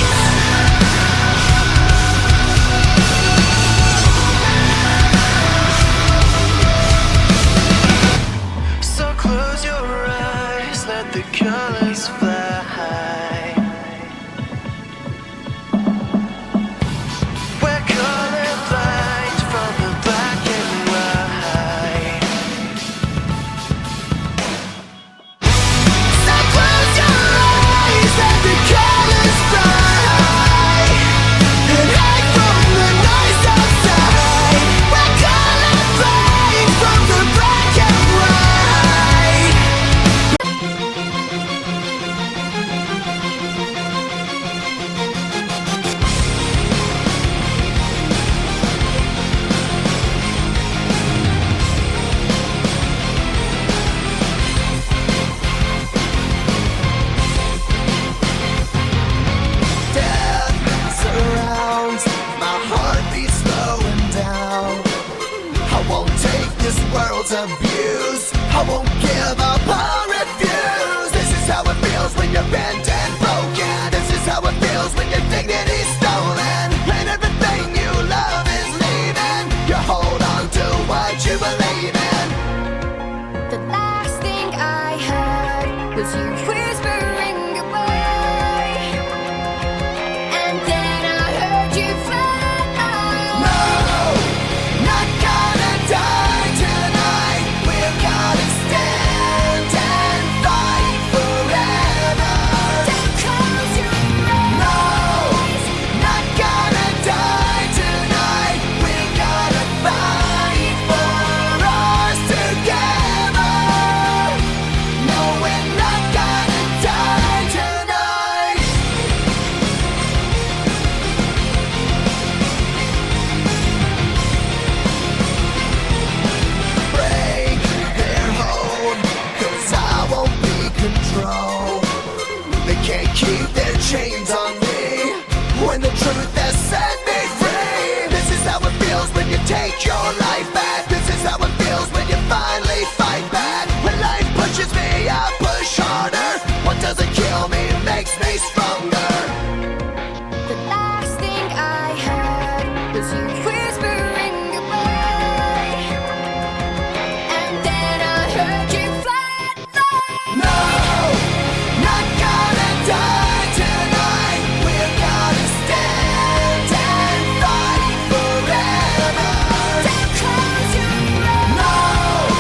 B: feels abused. I won't give up or refuse. This is how it feels when you're bent and broken. This is how it feels when your dignity's stolen and everything you love is leaving. You hold on to what you believe in.
I: The last thing I heard was you whispering goodbye, and then I heard you fly.
B: No, not gonna die tonight. We're gonna stand and fight forever.
I: Don't close your
B: No,
I: eyes.
B: not gonna die tonight. We're gonna fight for us together. No, we're not gonna die tonight. Break their hold, 'cause I won't be controlled. They can't keep their chains on me when the truth has set me free. This is how it feels when you take your life back. This is how it feels when you finally fight back. When life pushes me, I push harder. What doesn't kill me makes me stronger.
I: The last thing I heard was you whispering goodbye, and then I heard you flatline.
B: No, not gonna die tonight. We're gonna stand and fight forever.
I: Don't close your
B: No,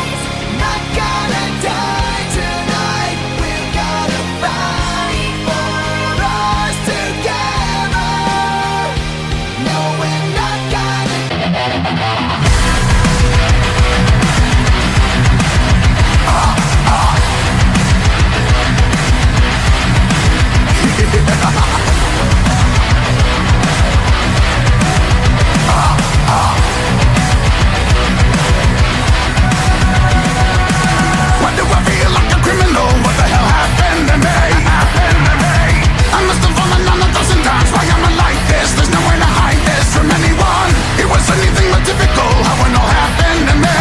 I: eyes.
B: not gonna die tonight. We're gonna fight for us together. No, we're not gonna. Why do I feel like a criminal? What the hell happened to me? I must have fallen on 1,000 times. Why am I like this? There's nowhere to hide this from anyone. It was anything but typical how it all happened to me.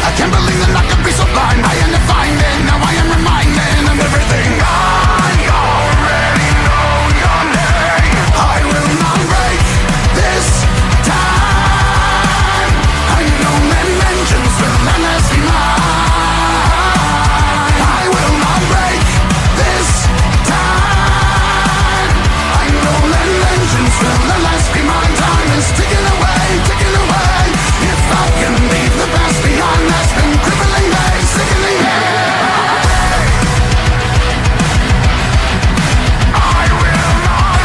B: I can't believe that I could be so blind. I am defining, now I am reminded of everything. I already know your name. I will not break this time. I know that vengeance will endless be mine. I will not break this time. I know that vengeance will endless be mine. Time is ticking away, ticking away. If I can leave the past behind, that's been crippling me, sickening me. I will not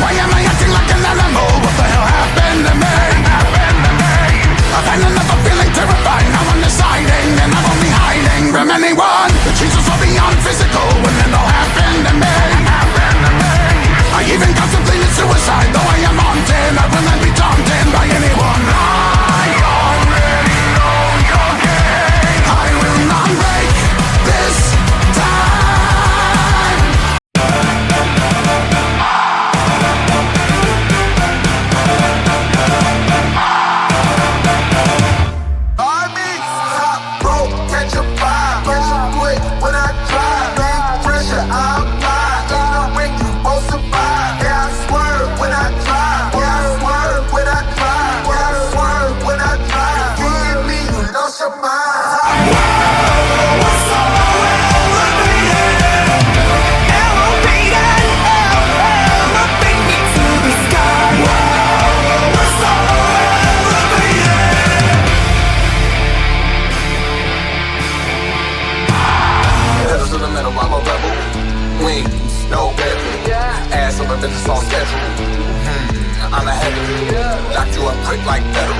B: Why am I acting like an animal? What the hell happened to me? I've had enough of feeling terrified. Now I'm deciding and I won't be hiding from anyone. The Jesus are beyond physical when it all happened to me. I even contemplated suicide, though I am haunted. I will not be daunted by anyone. I already know your game. I will not break this time. Top broke, catch a vibe, catch a quick when I drive. Big pressure, I apply. In the ring, you both survive. Yeah, I swerve when I drive. Yeah, I swerve when I drive. Yeah, I swerve when I drive. You hear me, you lost your mind. Pedal to the metal, I'm a rebel. Wings, no bedroom. Ass on the business on schedule. I'm ahead of you. Lock you up quick like federal.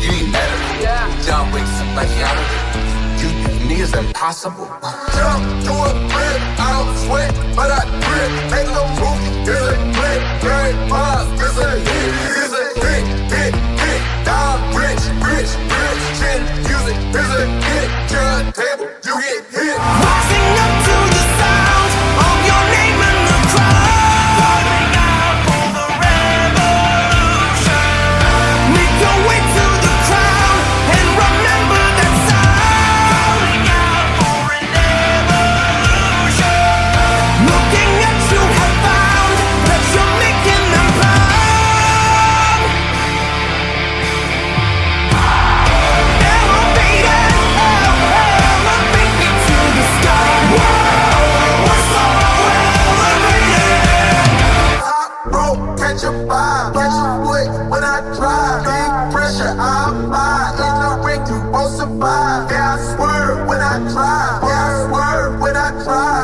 B: You need medical. John Wick, like Keanu. You me is impossible. Jump to a grip, I don't sweat, but I grip. Make no move, it's a grip. Great pause, it's a hit, it's a hit, hit, hit. Down rich, rich, rich. Chin music, it's a hit. Turn table, you get hit.
A: Rising up to the sound of your name in the crowd. Calling out for the rebel.
B: right.